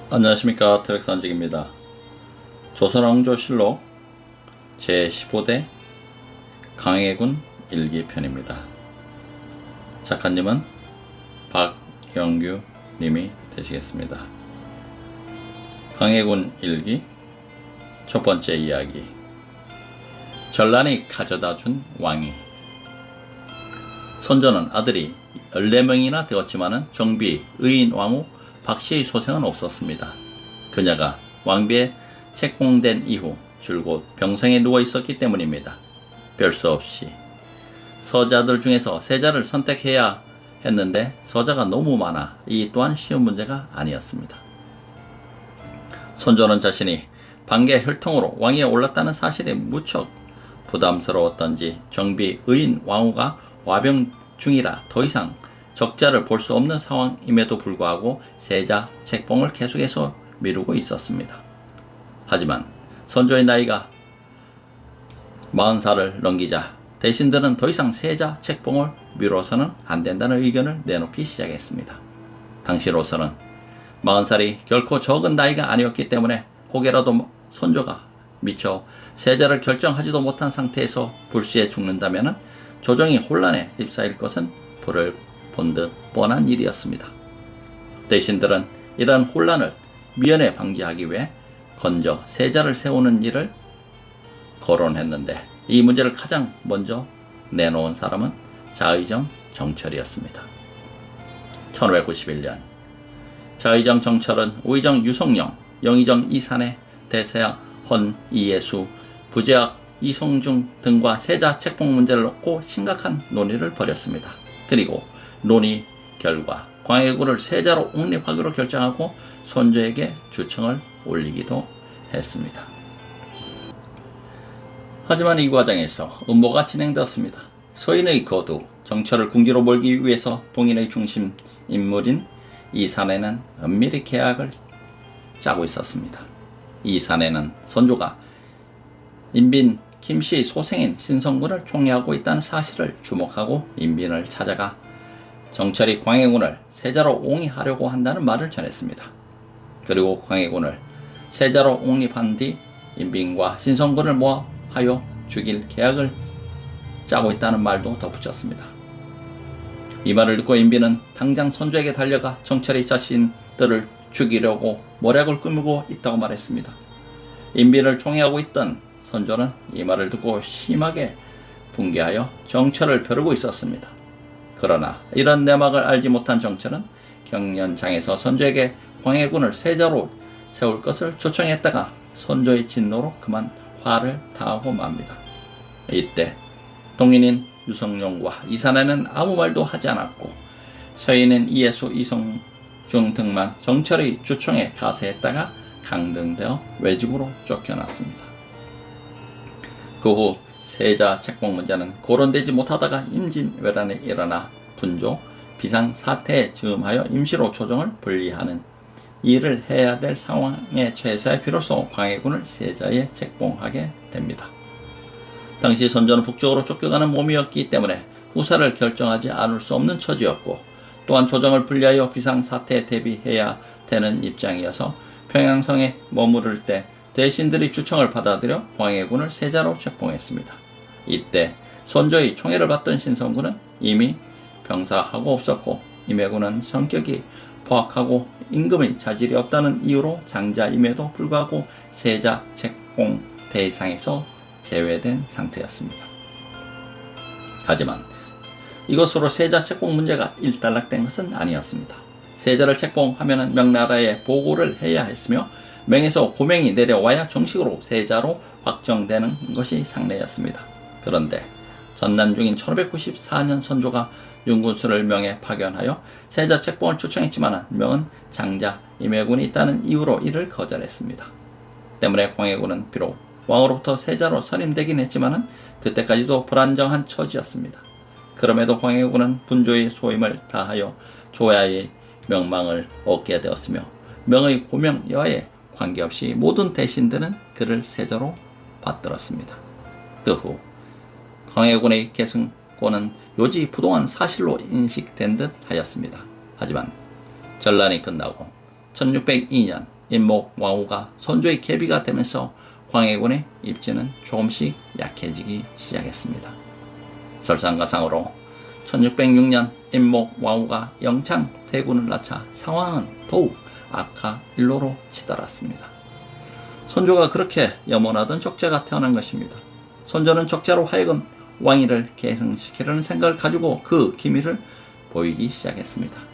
안녕하십니까, 태백산직입니다. 조선왕조실록 제15대 강해군 일기편입니다. 작가님은 박영규 님이 되시겠습니다. 강해군 일기 첫 번째 이야기. 전란이 가져다 준 왕이. 선조는 아들이 14명이나 되었지만은 정비, 의인, 왕후, 박씨의 소생은 없었습니다. 그녀가 왕비에 책봉된 이후 줄곧 병성에 누워 있었기 때문입니다. 별 수 없이 서자들 중에서 세자를 선택해야 했는데 서자가 너무 많아 이 또한 쉬운 문제가 아니었습니다. 선조는 자신이 반개 혈통으로 왕위에 올랐다는 사실이 무척 부담스러웠던지 정비, 의인, 왕후가 와병 중이라 더 이상 적자를 볼 수 없는 상황임에도 불구하고 세자 책봉을 계속해서 미루고 있었습니다. 하지만 선조의 나이가 40살을 넘기자 대신들은 더 이상 세자 책봉을 미뤄서는 안 된다는 의견을 내놓기 시작했습니다. 당시로서는 40살이 결코 적은 나이가 아니었기 때문에 혹여라도 선조가 미처 세자를 결정하지도 못한 상태에서 불시에 죽는다면 조정이 혼란에 휩싸일 것은 불을 본 듯 뻔한 일이었습니다. 대신들은 이러한 혼란을 미연에 방지하기 위해 건져 세자를 세우는 일을 거론했는데 이 문제를 가장 먼저 내놓은 사람은 자의정 정철이었습니다. 1591년 자의정 정철은 우의정 유성룡, 영의정 이산해, 대세야 헌 이예수, 부제학 이성중 등과 세자 책봉 문제를 놓고 심각한 논의를 벌였습니다. 그리고 논의 결과 광해군을 세자로 옹립하기로 결정하고 선조에게 주청을 올리기도 했습니다. 하지만 이 과정에서 음모가 진행되었습니다. 서인의 거두 정철을 궁지로 몰기 위해서 동인의 중심 인물인 이산해는 은밀히 계약을 짜고 있었습니다. 이산해는 선조가 인빈 김씨의 소생인 신성군을 총애하고 있다는 사실을 주목하고 인빈을 찾아가 정철이 광해군을 세자로 옹립하려고 한다는 말을 전했습니다. 그리고 광해군을 세자로 옹립한 뒤 인빈과 신성군을 모아하여 죽일 계약을 짜고 있다는 말도 덧붙였습니다. 이 말을 듣고 인빈은 당장 선조에게 달려가 정철이 자신들을 죽이려고谋略을 꾸미고 있다고 말했습니다. 인빈을 총애하고 있던 선조는 이 말을 듣고 심하게 붕괴하여 정철을 벼르고 있었습니다. 그러나 이런 내막을 알지 못한 정철은 경련장에서 선조에게 광해군을 세자로 세울 것을 초청했다가 선조의 진노로 그만 화를 당하고 맙니다. 이때 동인인 유성룡과 이산해는 아무 말도 하지 않았고 서인인 이예수, 이성중 등만 정철의 주청에 가세했다가 강등되어 외직으로 쫓겨났습니다. 그 후 세자 책봉 문제는 거론되지 못하다가 임진왜란이 일어나 분조, 비상사태에 즈음하여 임시로 조정을 분리하는 일을 해야 될 상황에 처해서야 비로소 광해군을 세자에 책봉하게 됩니다. 당시 선조는 북쪽으로 쫓겨가는 몸이었기 때문에 후사를 결정하지 않을 수 없는 처지였고 또한 조정을 분리하여 비상사태에 대비해야 되는 입장이어서 평양성에 머무를 때 대신들이 주청을 받아들여 광해군을 세자로 책봉했습니다. 이때 선조의 총애를 받던 신성군은 이미 병사하고 없었고 임해군은 성격이 포악하고 임금의 자질이 없다는 이유로 장자임에도 불구하고 세자 책봉 대상에서 제외된 상태였습니다. 하지만 이것으로 세자 책봉 문제가 일단락된 것은 아니었습니다. 세자를 책봉하면 명나라에 보고를 해야 했으며 명에서 고명이 내려와야 정식으로 세자로 확정되는 것이 상례였습니다. 그런데 전난 중인 1594년 선조가 윤군수를 명에 파견하여 세자 책봉을 추청했지만 명은 장자 임해군이 있다는 이유로 이를 거절했습니다. 때문에 광해군은 비록 왕으로부터 세자로 선임되긴 했지만 그때까지도 불안정한 처지였습니다. 그럼에도 광해군은 분조의 소임을 다하여 조야의 명망을 얻게 되었으며 명의 고명 여하에 관계없이 모든 대신들은 그를 세자로 받들었습니다. 그 후 광해군의 계승권은 요지 부동한 사실로 인식된 듯 하였습니다. 하지만 전란이 끝나고 1602년 임목왕후가 선조의 계비가 되면서 광해군의 입지는 조금씩 약해지기 시작했습니다. 설상가상으로 1606년 임목왕후가 영창대군을 낳자 상황은 더욱 악화 일로로 치달았습니다. 선조가 그렇게 염원하던 족제가 태어난 것입니다. 선조는 족제로 하여금 왕위를 계승시키려는 생각을 가지고 그 기미를 보이기 시작했습니다.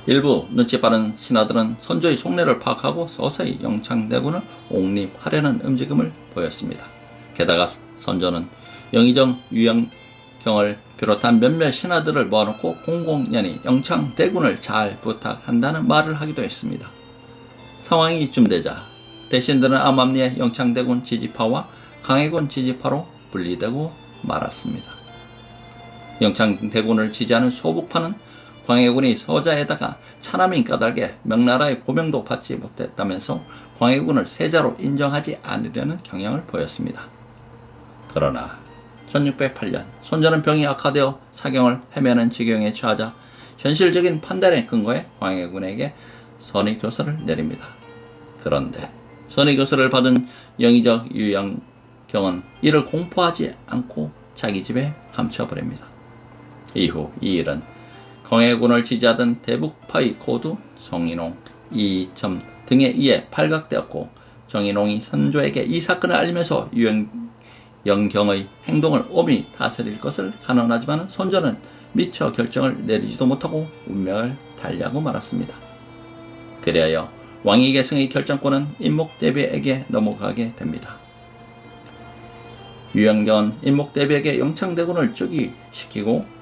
일부 눈치 빠른 신하들은 선조의 속내를 파악하고 서서히 영창대군을 옹립하려는 움직임을 보였습니다. 게다가 선조는 영의정 유영경을 비롯한 몇몇 신하들을 모아놓고 공공연히 영창대군을 잘 부탁한다는 말을 하기도 했습니다. 상황이 이쯤 되자 대신들은 암암리의 영창대군 지지파와 광해군 지지파로 분리되고 말았습니다. 영창대군을 지지하는 소북파는 광해군이 서자에다가 차남인 까닭에 명나라의 고명도 받지 못했다면서 광해군을 세자로 인정하지 않으려는 경향을 보였습니다. 그러나 1608년 선조는 병이 악화되어 사경을 헤매는 지경에 처하자 현실적인 판단의 근거에 광해군에게 선의교서를 내립니다. 그런데 선의교서를 받은 영의정 유영경은 이를 공포하지 않고 자기 집에 감춰버립니다. 이후 이 일은 광해군을 지지하던 대북파의 고두 정인홍, 이점 등에 의해 발각되었고 정인홍이 선조에게 이 사건을 알리면서 유영경의 행동을 엄히 다스릴 것을 간언하지만 선조는 미처 결정을 내리지도 못하고 운명을 달리하고 말았습니다. 그리하여 왕위 계승의 결정권은 임목대비에게 넘어가게 됩니다. 유영경은 임목대비에게 영창대군을 즉위시키고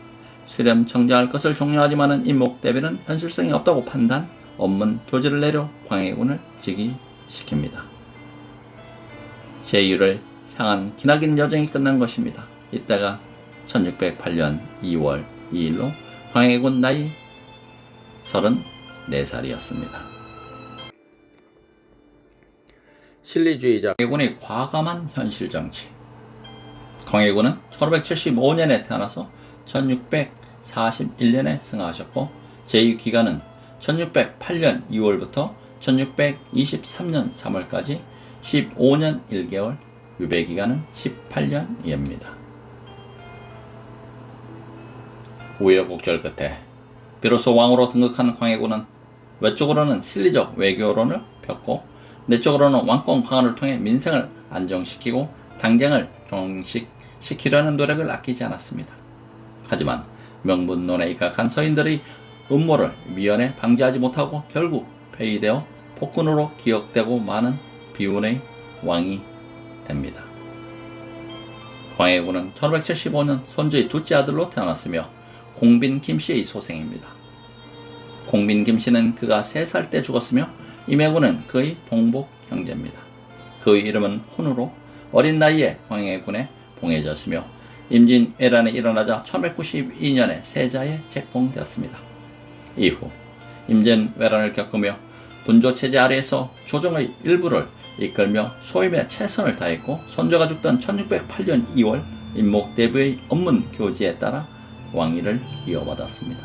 수렴 청정할 것을 종료하지만 임목대비는 현실성이 없다고 판단, 엄문 교지를 내려 광해군을 즉위시킵니다. 제유를 향한 기나긴 여정이 끝난 것입니다. 이때가 1608년 2월 2일로 광해군 나이 34살이었습니다. 실리주의자 광해군의 과감한 현실정치. 광해군은 1575년에 태어나서 1641년에 승하하셨고 제위기간은 1608년 2월부터 1623년 3월까지 15년 1개월, 유배기간은 18년이옵니다. 우여곡절 끝에 비로소 왕으로 등극한 광해군은 외적으로는 실리적 외교론을 폈고 내적으로는 왕권 강화를 통해 민생을 안정시키고 당쟁을 종식시키려는 노력을 아끼지 않았습니다. 하지만 명분론에 입각한 서인들의 음모를 미연에 방지하지 못하고 결국 폐위되어 폭군으로 기억되고 많은 비운의 왕이 됩니다. 광해군은 1575년 선조의 둘째 아들로 태어났으며 공빈 김씨의 소생입니다. 공빈 김씨는 그가 3살 때 죽었으며 임해군은 그의 동복 형제입니다. 그의 이름은 훈으로 어린 나이에 광해군에 봉해졌으며 임진왜란이 일어나자 1192년에 세자에 책봉되었습니다. 이후 임진왜란을 겪으며 분조체제 아래에서 조정의 일부를 이끌며 소임에 최선을 다했고 선조가 죽던 1608년 2월 임목대비의 업문 교지에 따라 왕위를 이어받았습니다.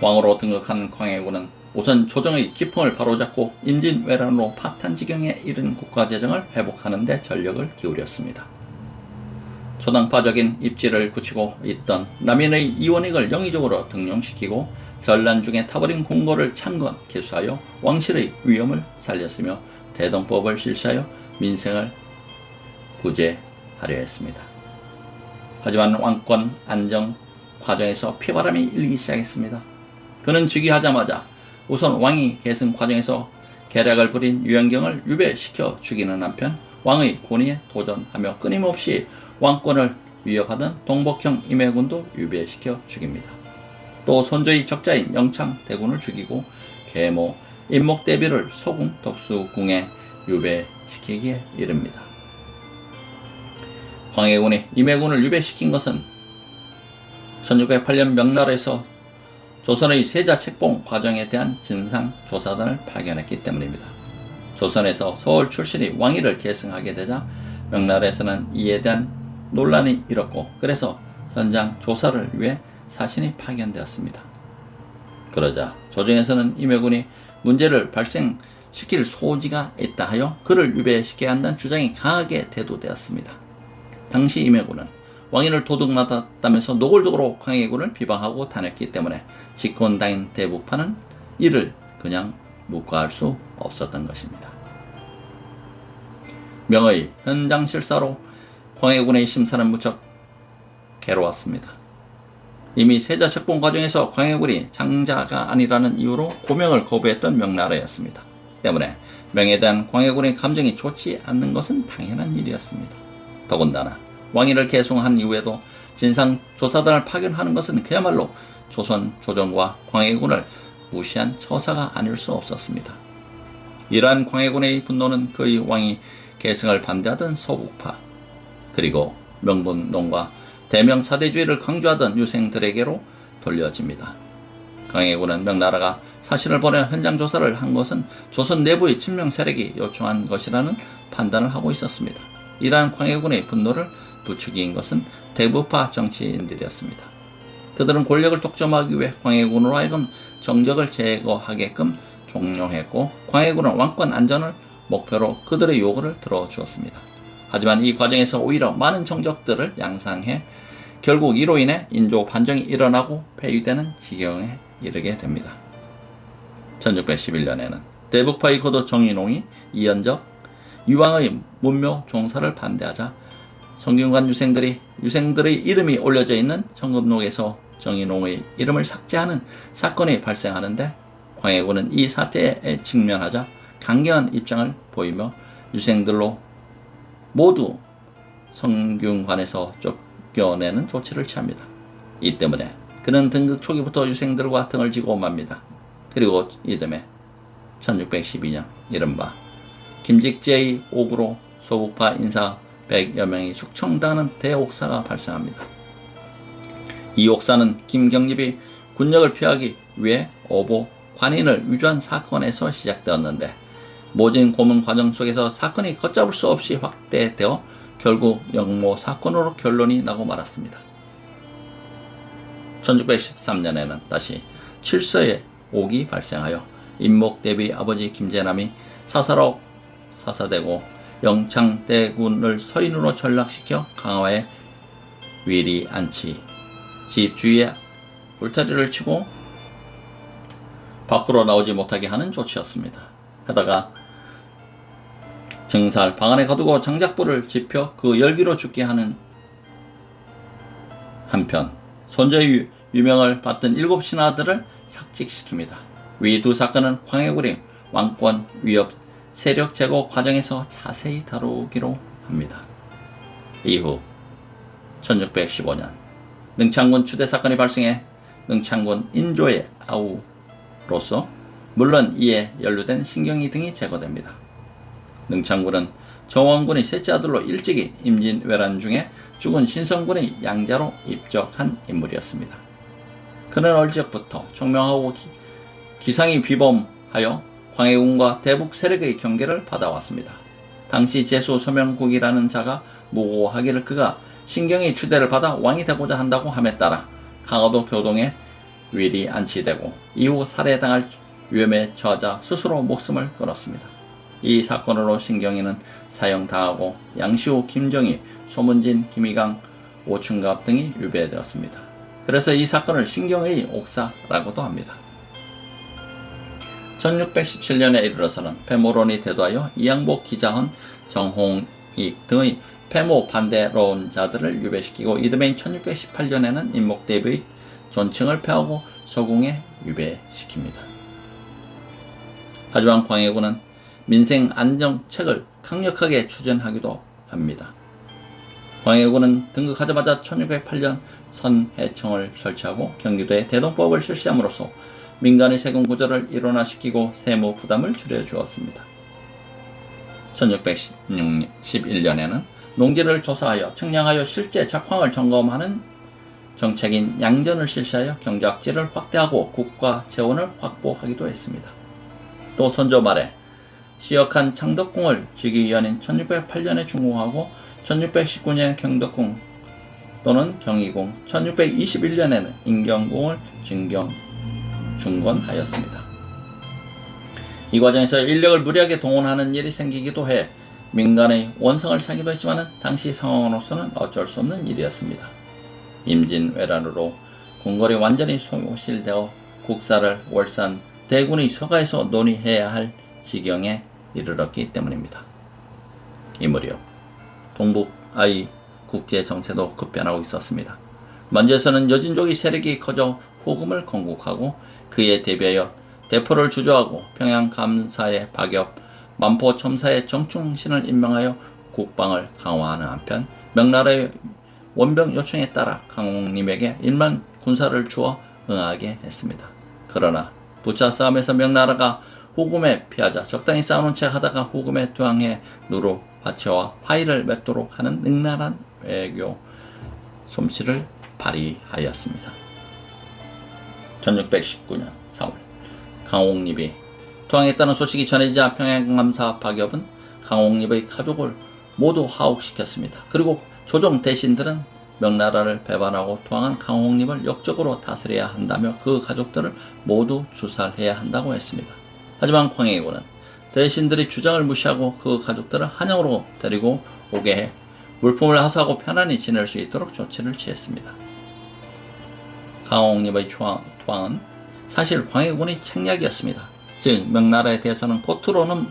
왕으로 등극한 광해군은 우선 조정의 기풍을 바로잡고 임진왜란으로 파탄지경에 이른 국가재정을 회복하는 데 전력을 기울였습니다. 초당파적인 입지를 굳히고 있던 남인의 이원익을 영의적으로 등용시키고 전란 중에 타버린 궁궐을 창건 개수하여 왕실의 위엄을 살렸으며 대동법을 실시하여 민생을 구제하려 했습니다. 하지만 왕권 안정 과정에서 피바람이 일기 시작했습니다. 그는 즉위하자마자 우선 왕위 계승 과정에서 계략을 부린 유영경을 유배시켜 죽이는 한편 왕의 권위에 도전하며 끊임없이 왕권을 위협하던 동복형 임해군도 유배시켜 죽입니다. 또 선조의 적자인 영창대군을 죽이고 계모 임목대비를 소궁 덕수궁에 유배시키기에 이릅니다. 광해군이 임해군을 유배시킨 것은 1608년 명나라에서 조선의 세자 책봉 과정에 대한 진상조사단을 파견했기 때문입니다. 조선에서 서울 출신이 왕위를 계승하게 되자 명나라에서는 이에 대한 논란이 일었고 그래서 현장 조사를 위해 사신이 파견되었습니다. 그러자 조정에서는 임해군이 문제를 발생시킬 소지가 있다 하여 그를 유배시켜야 한다는 주장이 강하게 대두되었습니다. 당시 임해군은 왕위를 도둑맞았다면서 노골적으로 광해군을 비방하고 다녔기 때문에 집권당인 대북파는 이를 그냥 묵과할 수 없었던 것입니다. 명의 현장 실사로 광해군의 심사는 무척 괴로웠습니다. 이미 세자 책봉 과정에서 광해군이 장자가 아니라는 이유로 고명을 거부했던 명나라였습니다. 때문에 명에 대한 광해군의 감정이 좋지 않는 것은 당연한 일이었습니다. 더군다나 왕위를 계승한 이후에도 진상조사단을 파견하는 것은 그야말로 조선 조정과 광해군을 무시한 처사가 아닐 수 없었습니다. 이러한 광해군의 분노는 그의 왕위 계승을 반대하던 서북파 그리고 명분론과 대명사대주의를 강조하던 유생들에게로 돌려집니다. 광해군은 명나라가 사신을 보내 현장 조사를 한 것은 조선 내부의 친명 세력이 요청한 것이라는 판단을 하고 있었습니다. 이러한 광해군의 분노를 부추긴 것은 대부파 정치인들이었습니다. 그들은 권력을 독점하기 위해 광해군으로 하여금 정적을 제거하게끔 종용했고 광해군은 왕권 안전을 목표로 그들의 요구를 들어주었습니다. 하지만 이 과정에서 오히려 많은 정적들을 양상해 결국 이로 인해 인조 반정이 일어나고 폐위되는 지경에 이르게 됩니다. 1611년에는 대북파의 거도 정인홍이 이연적 유왕의 문묘 종사를 반대하자 성균관 유생들의 이름이 올려져 있는 정금록에서 정인홍의 이름을 삭제하는 사건이 발생하는데 광해군은 이 사태에 직면하자 강경한 입장을 보이며 유생들로 모두 성균관에서 쫓겨내는 조치를 취합니다. 이 때문에 그는 등극 초기부터 유생들과 등을 지고 맙니다. 그리고 이듬해 1612년 이른바 김직재의 옥으로 소북파 인사 100여 명이 숙청당하는 대옥사가 발생합니다. 이 옥사는 김경립이 군역을 피하기 위해 어보 관인을 위조한 사건에서 시작되었는데 모진 고문 과정 속에서 사건이 걷잡을 수 없이 확대되어 결국 영모 사건으로 결론이 나고 말았습니다. 1613년에는 다시 칠서의 옥이 발생하여 임목대비 아버지 김재남이 사사로 사사되고 영창대군을 서인으로 전락시켜 강화에 위리 안치 집 주위에 울타리를 치고 밖으로 나오지 못하게 하는 조치였습니다. 하다가 정살 방 안에 가두고 장작불을 지펴 그 열기로 죽게 하는 한편 손자의 유명을 받던 7 신하들을 삭직시킵니다. 위 두 사건은 광해군의 왕권 위협 세력 제거 과정에서 자세히 다루기로 합니다. 이후 1615년 능창군 추대 사건이 발생해 능창군 인조의 아우로서 물론 이에 연루된 신경이 등이 제거됩니다. 능창군은 정원군의 셋째 아들로 일찍이 임진왜란 중에 죽은 신성군의 양자로 입적한 인물이었습니다. 그는 어릴 적부터 총명하고 기상이 비범하여 광해군과 대북 세력의 경계를 받아왔습니다. 당시 제수 서명국이라는 자가 무고하기를 그가 신경의 추대를 받아 왕이 되고자 한다고 함에 따라 강화도 교동에 위리 안치되고 이후 살해당할 위험에 처하자 스스로 목숨을 끊었습니다. 이 사건으로 신경이는 사형당하고 양시호, 김정희, 소문진, 김희강, 오충갑 등이 유배되었습니다. 그래서 이 사건을 신경의 옥사라고도 합니다. 1617년에 이르러서는 패모론이 대두하여 이양복, 기자헌, 정홍익 등의 패모 반대론자들을 유배시키고 이듬해인 1618년에는 임목대비의 존칭을 폐하고 서궁에 유배시킵니다. 하지만 광해군은 민생 안정책을 강력하게 추진하기도 합니다. 광해군은 등극하자마자 1608년 선해청을 설치하고 경기도에 대동법을 실시함으로써 민간의 세금 구조를 일원화시키고 세무 부담을 줄여주었습니다. 1611년에는 농지를 조사하여 측량하여 실제 작황을 점검하는 정책인 양전을 실시하여 경작지를 확대하고 국가 재원을 확보하기도 했습니다. 또 선조 말에 시역한 창덕궁을 즉위연인 1608년에 준공하고 1619년에 경덕궁 또는 경희궁, 1621년에는 인경궁을 증경 중건하였습니다. 이 과정에서 인력을 무리하게 동원하는 일이 생기기도 해 민간의 원성을 사기도 했지만 당시 상황으로서는 어쩔 수 없는 일이었습니다. 임진왜란으로 궁궐이 완전히 소실되어 국사를 월산 대군의 서가에서 논의해야 할 지경에 이르렀기 때문입니다. 이 무렵 동북아의 국제 정세도 급변하고 있었습니다. 만주에서는 여진족의 세력이 커져 호금을 건국하고 그에 대비하여 대포를 주저하고 평양 감사의 박엽, 만포 첨사의 정충신을 임명하여 국방을 강화하는 한편 명나라의 원병 요청에 따라 강홍님에게 1만 군사를 주어 응하게 했습니다. 그러나 부차 싸움에서 명나라가 호금에 피하자 적당히 싸우는 채 하다가 호금에 투항해 누르 화채와 화의를 맺도록 하는 능란한 외교 솜씨를 발휘하였습니다. 1619년 4월 강홍립이 투항했다는 소식이 전해지자 평양감사 박엽은 강홍립의 가족을 모두 하옥시켰습니다. 그리고 조정 대신들은 명나라를 배반하고 투항한 강홍립을 역적으로 다스려야 한다며 그 가족들을 모두 주살해야 한다고 했습니다. 하지만 광해군은 대신들의 주장을 무시하고 그 가족들을 한양으로 데리고 오게 해 물품을 하사하고 편안히 지낼 수 있도록 조치를 취했습니다. 강홍립의 투항은 사실 광해군의 책략이었습니다. 즉 명나라에 대해서는 겉으로는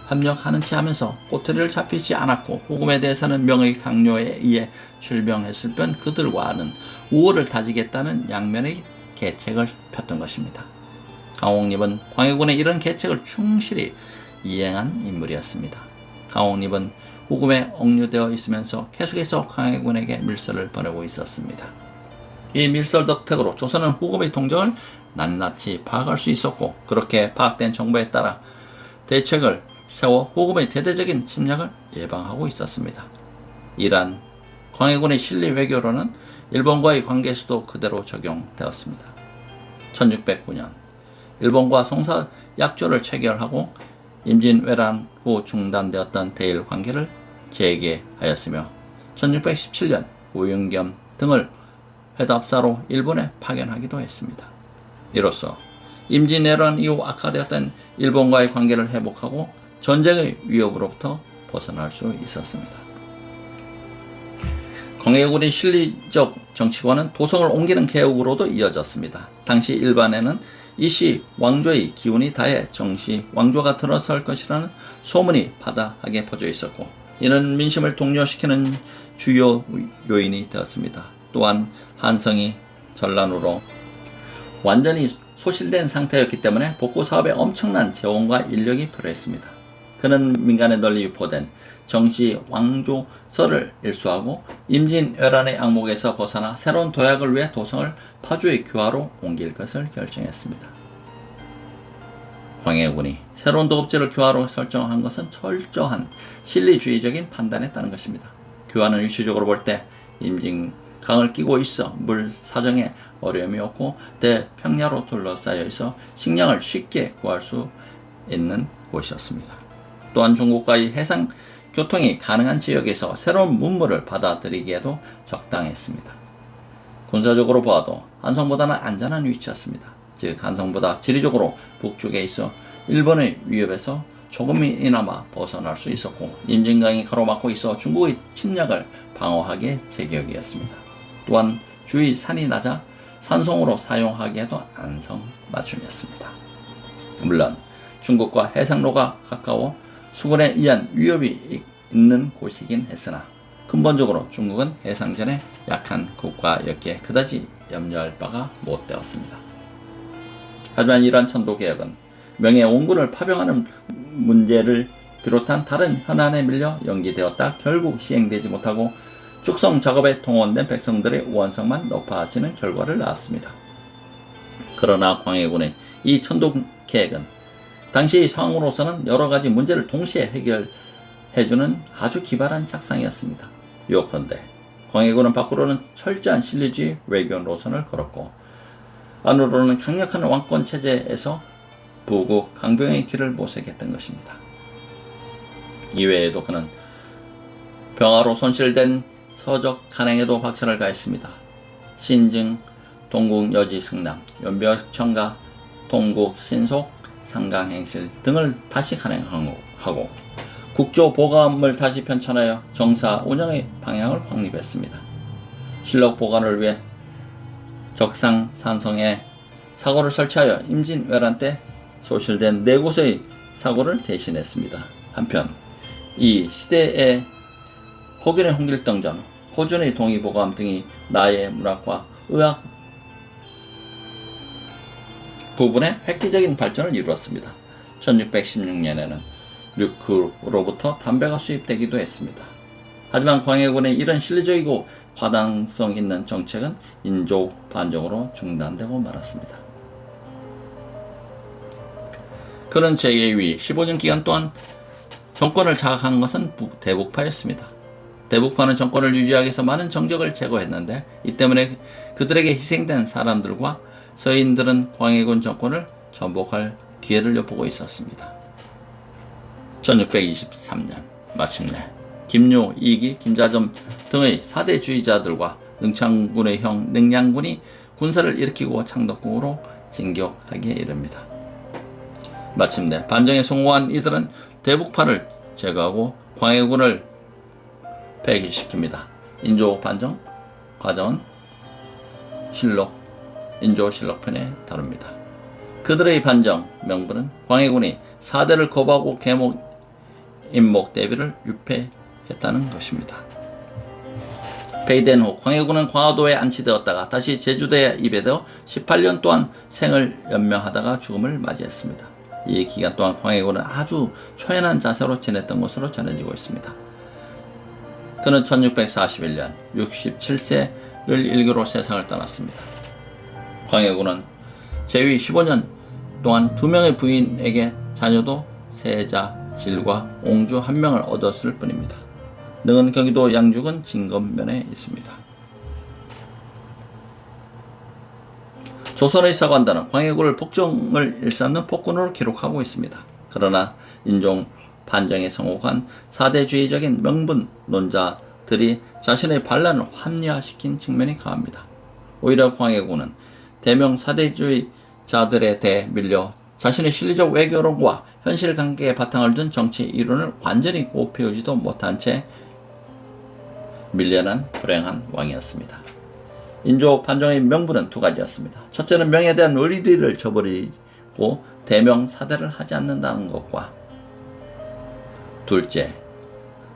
합력하는 채 하면서 꼬투리를 잡히지 않았고 호금에 대해서는 명의 강요에 의해 출병했을 뿐 그들과는 우호를 다지겠다는 양면의 계책을 폈던 것입니다. 강홍립은 광해군의 이런 계책을 충실히 이행한 인물이었습니다. 강홍립은 호금에 억류되어 있으면서 계속해서 광해군에게 밀서를 보내고 있었습니다. 이 밀서 덕택으로 조선은 호금의 동정을 낱낱이 파악할 수 있었고 그렇게 파악된 정보에 따라 대책을 세워 호금의 대대적인 침략을 예방하고 있었습니다. 이란 광해군의 실리 외교로는 일본과의 관계에서도 그대로 적용되었습니다. 1609년 일본과 송사 약조를 체결하고 임진왜란 후 중단되었던 대일 관계를 재개하였으며 1617년 우윤겸 등을 회답사로 일본에 파견하기도 했습니다. 이로써 임진왜란 이후 악화되었던 일본과의 관계를 회복하고 전쟁의 위협으로부터 벗어날 수 있었습니다. 광해군의 실리적 정치관은 도성을 옮기는 계획으로도 이어졌습니다. 당시 일반에는 이시 왕조의 기운이 다해 정시 왕조가 들어설 것이라는 소문이 바다하게 퍼져 있었고 이는 민심을 동요시키는 주요 요인이 되었습니다. 또한 한성이 전란으로 완전히 소실된 상태였기 때문에 복구 사업에 엄청난 재원과 인력이 필요했습니다. 그는 민간에 널리 유포된 정시 왕조설을 일수하고 임진왜란의 악몽에서 벗어나 새로운 도약을 위해 도성을 파주의 규화로 옮길 것을 결정했습니다. 광해군이 새로운 도읍지를 규화로 설정한 것은 철저한 실리주의적인 판단에 따른 것입니다. 규화는 위치적으로 볼 때 임진강을 끼고 있어 물 사정에 어려움이 없고 대평야로 둘러싸여 있어 식량을 쉽게 구할 수 있는 곳이었습니다. 또한 중국과의 해상 교통이 가능한 지역에서 새로운 문물을 받아들이기에도 적당했습니다. 군사적으로 보아도 한성보다는 안전한 위치였습니다. 즉 한성보다 지리적으로 북쪽에 있어 일본의 위협에서 조금이나마 벗어날 수 있었고 임진강이 가로막고 있어 중국의 침략을 방어하기에 제격이었습니다. 또한 주위 산이 낮아 산성으로 사용하기에도 안성맞춤이었습니다. 물론 중국과 해상로가 가까워 수군에 의한 위협이 있는 곳이긴 했으나 근본적으로 중국은 해상전에 약한 국가였기에 그다지 염려할 바가 못 되었습니다. 하지만 이러한 천도개혁은 명예 원군을 파병하는 문제를 비롯한 다른 현안에 밀려 연기되었다 결국 시행되지 못하고 축성 작업에 동원된 백성들의 원성만 높아지는 결과를 낳았습니다. 그러나 광해군의 이 천도계획은 당시 상황으로서는 여러 가지 문제를 동시에 해결해주는 아주 기발한 작상이었습니다. 요컨대 광해군은 밖으로는 철저한 실리주의 외교 노선을 걸었고 안으로는 강력한 왕권 체제에서 부국 강병의 길을 모색했던 것입니다. 이외에도 그는 병화로 손실된 서적 간행에도 박차를 가했습니다. 신증 동국 여지 승남, 연벽청가, 동국 신속, 상강행실 등을 다시 간행하고 국조보감을 다시 편찬하여 정사 운영의 방향을 확립했습니다. 실록 보관을 위해 적상산성에 사고를 설치하여 임진왜란 때 소실된 4곳의 사고를 대신했습니다. 한편 이 시대의 호균의 홍길동전, 호준의 동의보감 등이 나의 문학과 의학 부분의 획기적인 발전을 이루었습니다. 1616년에는 류크로부터 담배가 수입되기도 했습니다. 하지만 광해군의 이런 실리적이고 과당성 있는 정책은 인조 반정으로 중단되고 말았습니다. 그런 제2위 15년 기간 동안 정권을 장악한 것은 대북파였습니다. 대북파는 정권을 유지하기 위해서 많은 정적을 제거했는데 이 때문에 그들에게 희생된 사람들과 서인들은 광해군 정권을 전복할 기회를 엿보고 있었습니다. 1623년 마침내 김유, 이기, 김자점 등의 사대주의자들과 능창군의 형 능량군이 군사를 일으키고 창덕궁으로 진격하기에 이릅니다. 마침내 반정에 성공한 이들은 대북파를 제거하고 광해군을 폐기시킵니다. 인조 반정 과정은 인조실록편에 다룹니다. 그들의 반정 명분은 광해군이 사대를 거부하고 계목 임목 대비를 유폐했다는 것입니다. 폐위된 후 광해군은 광화도에 안치되었다가 다시 제주도에 입에되어 18년 동안 생을 연명하다가 죽음을 맞이했습니다. 이 기간 동안 광해군은 아주 초연한 자세로 지냈던 것으로 전해지고 있습니다. 그는 1641년 67세를 일기로 세상을 떠났습니다. 광해군은 재위 15년 동안 2명의 부인에게 자녀도 세자, 질과 옹주 1명을 얻었을 뿐입니다. 능은 경기도 양주군 진검면에 있습니다. 조선의 사관단은 광해군을 폭정을 일삼는 폭군으로 기록하고 있습니다. 그러나 인종 반정에 성공한 사대주의적인 명분론자들이 자신의 반란을 합리화시킨 측면이 강합니다. 오히려 광해군은 대명 사대주의자들에 대해 밀려 자신의 실리적 외교론과 현실 관계에 바탕을 둔 정치 이론을 완전히 꽃피우지도 못한 채 밀려난 불행한 왕이었습니다. 인조 반정의 명분은 2가지였습니다. 첫째는 명에 대한 의리를 저버리고 대명 사대를 하지 않는다는 것과 둘째,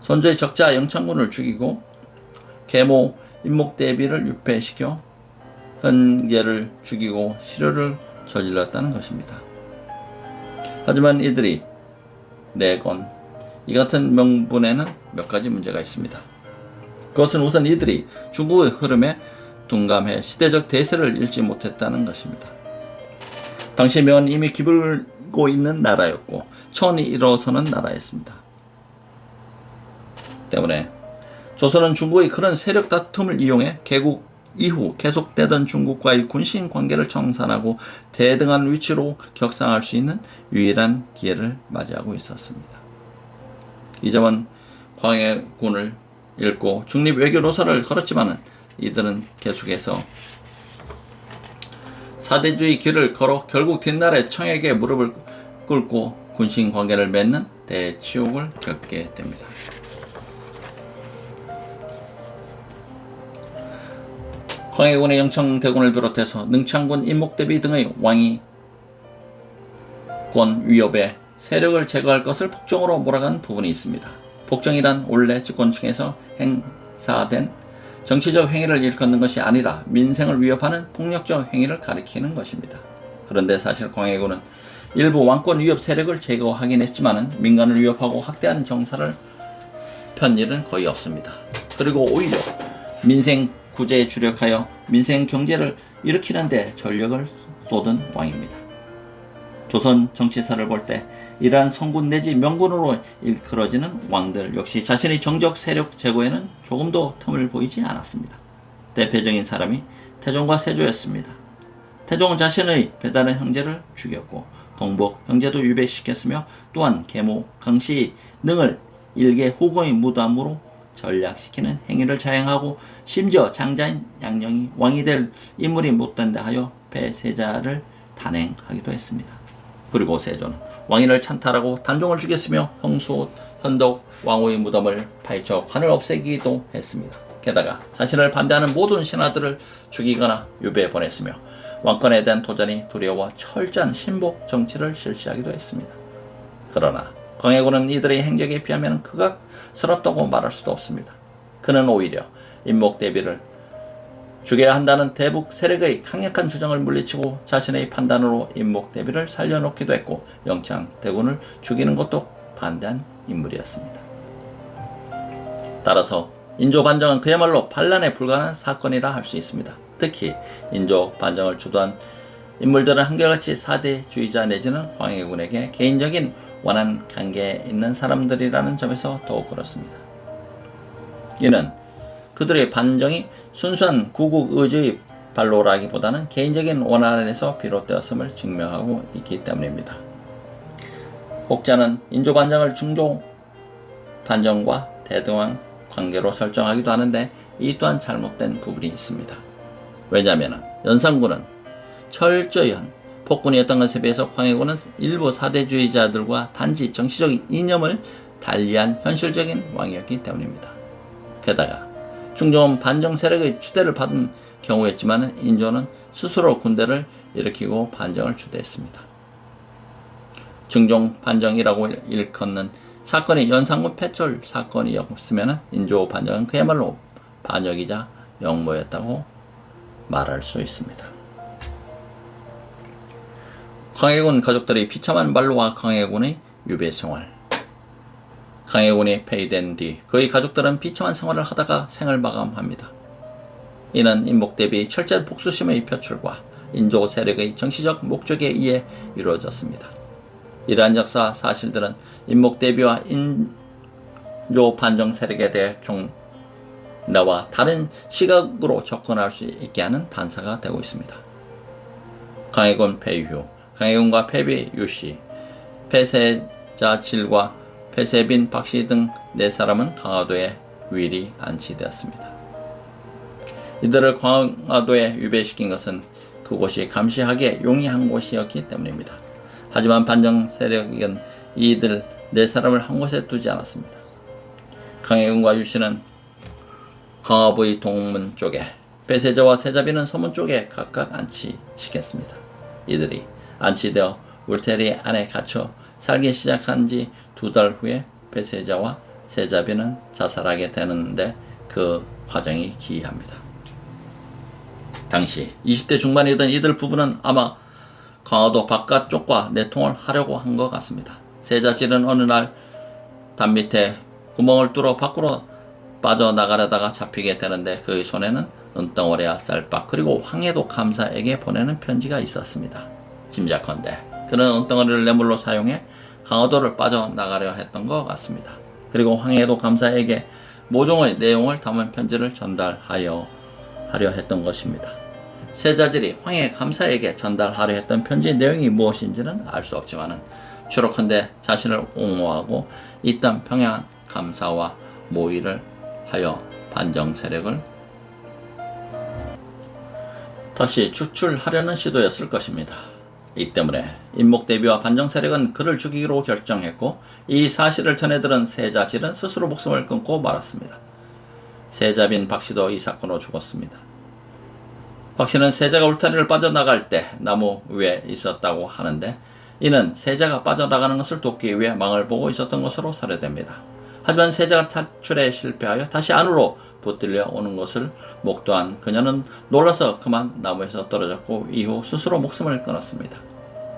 선조의 적자 영창군을 죽이고 계모 임목대비를 유폐시켜 현계를 죽이고 실효를 저질렀다는 것입니다. 하지만 이들이 내건 이 같은 명분에는 몇 가지 문제가 있습니다. 그것은 우선 이들이 중국의 흐름에 둔감해 시대적 대세를 읽지 못했다는 것입니다. 당시 명은 이미 기울고 있는 나라였고 천이 일어서는 나라였습니다. 때문에 조선은 중국의 그런 세력 다툼을 이용해 개국 이후 계속되던 중국과의 군신 관계를 청산하고 대등한 위치로 격상할 수 있는 유일한 기회를 맞이하고 있었습니다. 이 점은 광해군을 읽고 중립 외교 노선을 걸었지만 이들은 계속해서 사대주의 길을 걸어 결국 뒷날에 청에게 무릎을 꿇고 군신 관계를 맺는 대치욕을 겪게 됩니다. 광해군의 영청대군을 비롯해서 능창군 임목대비 등의 왕위권 위협에 세력을 제거할 것을 폭정으로 몰아간 부분이 있습니다. 폭정이란 원래 집권층에서 행사된 정치적 행위를 일컫는 것이 아니라 민생을 위협하는 폭력적 행위를 가리키는 것입니다. 그런데 사실 광해군은 일부 왕권 위협 세력을 제거하긴 했지만 민간을 위협하고 학대하는 정사를 편 일은 거의 없습니다. 그리고 오히려 민생 구제에 주력하여 민생 경제를 일으키는 데 전력을 쏟은 왕입니다. 조선 정치사를 볼 때 이러한 성군 내지 명군으로 일컬어지는 왕들 역시 자신의 정적 세력 제거에는 조금도 틈을 보이지 않았습니다. 대표적인 사람이 태종과 세조였습니다. 태종은 자신의 배다른 형제를 죽였고 동복 형제도 유배시켰으며 또한 계모, 강씨 등을 일개 후궁의 무담으로 전략시키는 행위를 자행하고 심지어 장자인 양령이 왕이 될 인물이 못된다 하여 폐세자를 단행하기도 했습니다. 그리고 세조는 왕위를 찬탈하고 단종을 죽였으며 형수 현덕 왕후의 무덤을 파헤쳐 관을 없애기도 했습니다. 게다가 자신을 반대하는 모든 신하들을 죽이거나 유배에 보냈으며 왕권에 대한 도전이 두려워 철저한 신복 정치를 실시하기도 했습니다. 그러나 광해군은 이들의 행적에 비하면 극악스럽다고 말할 수도 없습니다. 그는 오히려 인목대비를 죽여야 한다는 대북 세력의 강력한 주장을 물리치고 자신의 판단으로 인목대비를 살려놓기도 했고 영창대군을 죽이는 것도 반대한 인물이었습니다. 따라서 인조반정은 그야말로 반란에 불과한 사건이라 할 수 있습니다. 특히 인조반정을 주도한 인물들은 한결같이 사대주의자 내지는 광해군에게 개인적인 원한 관계에 있는 사람들이라는 점에서 더욱 그렇습니다. 이는 그들의 반정이 순수한 구국의주의 발로라기보다는 개인적인 원한에서 비롯되었음을 증명하고 있기 때문입니다. 혹자는 인조반정을 중조반정과 대등왕 관계로 설정하기도 하는데 이 또한 잘못된 부분이 있습니다. 왜냐하면 연산군은 철저한 폭군이었던 것에 비해서 광해군은 일부 사대주의자들과 단지 정치적인 이념을 달리한 현실적인 왕이었기 때문입니다. 게다가 중종 반정 세력의 추대를 받은 경우였지만 인조는 스스로 군대를 일으키고 반정을 주도했습니다. 중종 반정이라고 일컫는 사건이 연산군 패철 사건이었으면 인조 반정은 그야말로 반역이자 역모였다고 말할 수 있습니다. 광해군 가족들의 비참한 말로와 광해군의 유배 생활. 광해군이 폐위된 뒤 그의 가족들은 비참한 생활을 하다가 생을 마감합니다. 이는 인목대비의 철저한 복수심의 표출과 인조 세력의 정치적 목적에 의해 이루어졌습니다. 이러한 역사 사실들은 인목대비와 인조 반정 세력에 대해 나와 다른 시각으로 접근할 수 있게 하는 단서가 되고 있습니다. 광해군 폐위 후 광해군과 폐비 유씨, 폐세자 질과 폐세빈 박씨 등 4사람은 강화도에 위리 안치되었습니다. 이들을 강화도에 유배시킨 것은 그곳이 감시하기에 용이한 곳이었기 때문입니다. 하지만 반정 세력은 이들 4사람을 한 곳에 두지 않았습니다. 광해군과 유씨는 강화부의 동문 쪽에, 폐세자와 세자비는 서문 쪽에 각각 안치시켰습니다. 이들이 안치되어 울테리 안에 갇혀 살기 시작한 지 2달 후에 폐세자와 세자비는 자살하게 되는데 그 과정이 기이합니다. 당시 20대 중반이던 이들 부부는 아마 강화도 바깥쪽과 내통을 하려고 한 것 같습니다. 세자질은 어느 날 담 밑에 구멍을 뚫어 밖으로 빠져나가려다가 잡히게 되는데 그의 손에는 은덩어리와 쌀밥 그리고 황해도 감사에게 보내는 편지가 있었습니다. 짐작컨대 그는 은덩어리를 뇌물로 사용해 강화도를 빠져나가려 했던 것 같습니다. 그리고 황해도 감사에게 모종의 내용을 담은 편지를 전달하려 했던 것입니다. 세자질이 황해 감사에게 전달하려 했던 편지의 내용이 무엇인지는 알 수 없지만 추록컨대 자신을 옹호하고 있던 평양 감사와 모의를 하여 반정 세력을 다시 축출하려는 시도였을 것입니다. 이 때문에 인목대비와 반정 세력은 그를 죽이기로 결정했고 이 사실을 전해들은 세자질은 스스로 목숨을 끊고 말았습니다. 세자빈 박씨도 이 사건으로 죽었습니다. 박씨는 세자가 울타리를 빠져나갈 때 나무 위에 있었다고 하는데 이는 세자가 빠져나가는 것을 돕기 위해 망을 보고 있었던 것으로 사료됩니다. 하지만 세자가 탈출에 실패하여 다시 안으로 붙들려 오는 것을 목도한 그녀는 놀라서 그만 나무에서 떨어졌고 이후 스스로 목숨을 끊었습니다.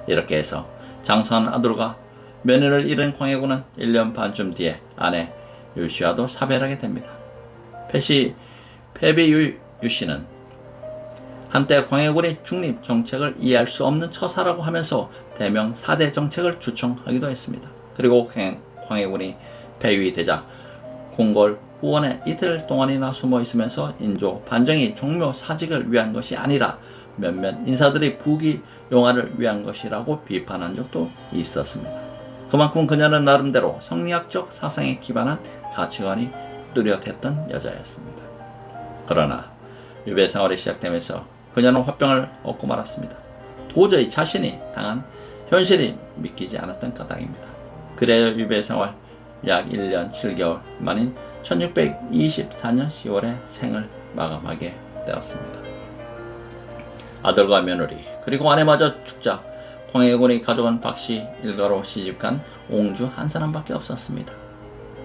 이렇게 해서 장수한 아들과 며느리를 잃은 광해군은 1년 반쯤 뒤에 아내 유씨와도 사별하게 됩니다. 폐비 유씨는 한때 광해군의 중립 정책을 이해할 수 없는 처사라고 하면서 대명 4대 정책을 주청하기도 했습니다. 그리고 광해군이 폐위되자 궁궐 후원에 이틀 동안이나 숨어 있으면서 인조 반정이 종묘 사직을 위한 것이 아니라 몇몇 인사들의 부귀 영화를 위한 것이라고 비판한 적도 있었습니다. 그만큼 그녀는 나름대로 성리학적 사상에 기반한 가치관이 뚜렷했던 여자였습니다. 그러나 유배 생활이 시작되면서 그녀는 화병을 얻고 말았습니다. 도저히 자신이 당한 현실이 믿기지 않았던 까닭입니다. 그래야 유배 생활 약 1년 7개월 만인 1624년 10월에 생을 마감하게 되었습니다. 아들과 며느리 그리고 아내마저 죽자 광해군이 가져간 박씨 일가로 시집간 옹주 한 사람밖에 없었습니다.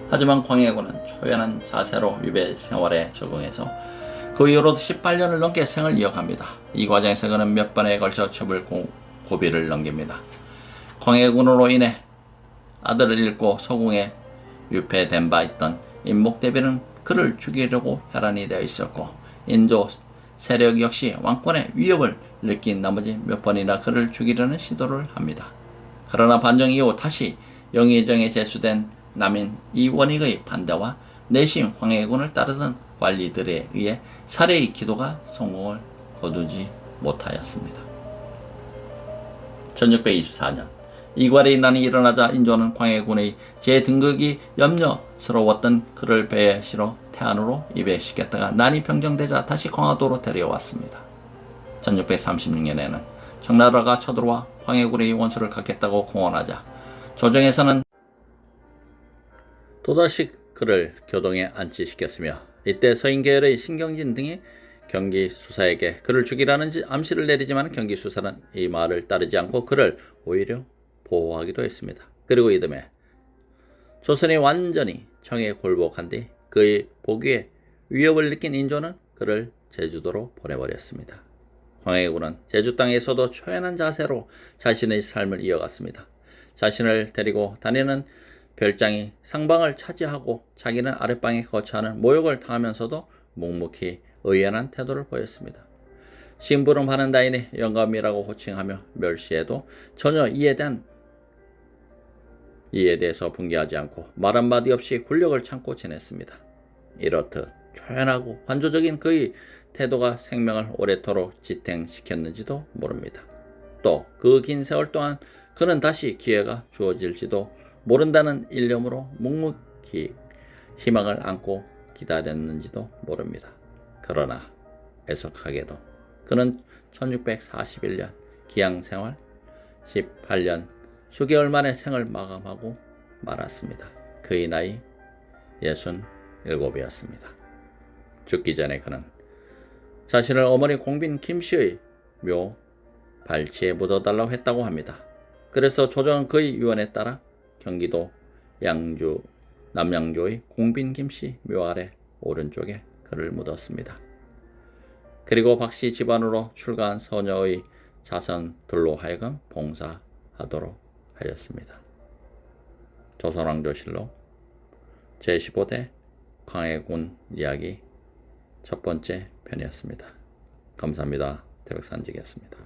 하지만 광해군은 초연한 자세로 유배 생활에 적응해서 그 이후로도 18년을 넘게 생을 이어갑니다. 이 과정에서 그는 몇 번에 걸쳐 춤을 고비를 넘깁니다. 광해군으로 인해 아들을 잃고 소궁에 유폐된 바 있던 인목대비는 그를 죽이려고 혈안이 되어 있었고, 인조 세력 역시 왕권의 위협을 느낀 나머지 몇 번이나 그를 죽이려는 시도를 합니다. 그러나 반정 이후 다시 영의정에 제수된 남인 이원익의 반대와 내심 광해군을 따르던 관리들에 의해 살해의 기도가 성공을 거두지 못하였습니다. 1624년 이괄의 난이 일어나자 인조는 광해군의 재등극이 염려스러웠던 그를 배에 실어 태안으로 입회시켰다가 난이 평정되자 다시 광화도로 데려왔습니다. 1636년에는 청나라가 쳐들어와 광해군의 원수를 갚겠다고 공언하자 조정에서는 또다시 그를 교동에 안치시켰으며, 이때 서인계열의 신경진 등이 경기수사에게 그를 죽이라는 암시를 내리지만 경기수사는 이 말을 따르지 않고 그를 오히려 보호하기도 했습니다. 그리고 이듬해 조선이 완전히 청에 굴복한 뒤 그의 복위에 위협을 느낀 인조는 그를 제주도로 보내버렸습니다. 광해군은 제주 땅에서도 초연한 자세로 자신의 삶을 이어갔습니다. 자신을 데리고 다니는 별장이 상방을 차지하고 자기는 아랫방에 거처하는 모욕을 당하면서도 묵묵히 의연한 태도를 보였습니다. 심부름하는 다인이 영감이라고 호칭하며 멸시해도 전혀 이에 대해서 분개하지 않고 말 한마디 없이 굴욕을 참고 지냈습니다. 이렇듯 초연하고 관조적인 그의 태도가 생명을 오래도록 지탱시켰는지도 모릅니다. 또 그 긴 세월 동안 그는 다시 기회가 주어질지도 모른다는 일념으로 묵묵히 희망을 안고 기다렸는지도 모릅니다. 그러나 애석하게도 그는 1641년 기양생활 18년 수개월 만에 생을 마감하고 말았습니다. 그의 나이 67이었습니다. 죽기 전에 그는 자신을 어머니 공빈 김씨의 묘 발치에 묻어달라고 했다고 합니다. 그래서 조정은 그의 유언에 따라 경기도 양주 남양주의 공빈 김씨 묘 아래 오른쪽에 그를 묻었습니다. 그리고 박씨 집안으로 출가한 소녀의 자손들로 하여금 봉사하도록 하였습니다. 조선왕조실록 제15대 광해군 이야기 첫 번째 편이었습니다. 감사합니다. 태백산직이었습니다.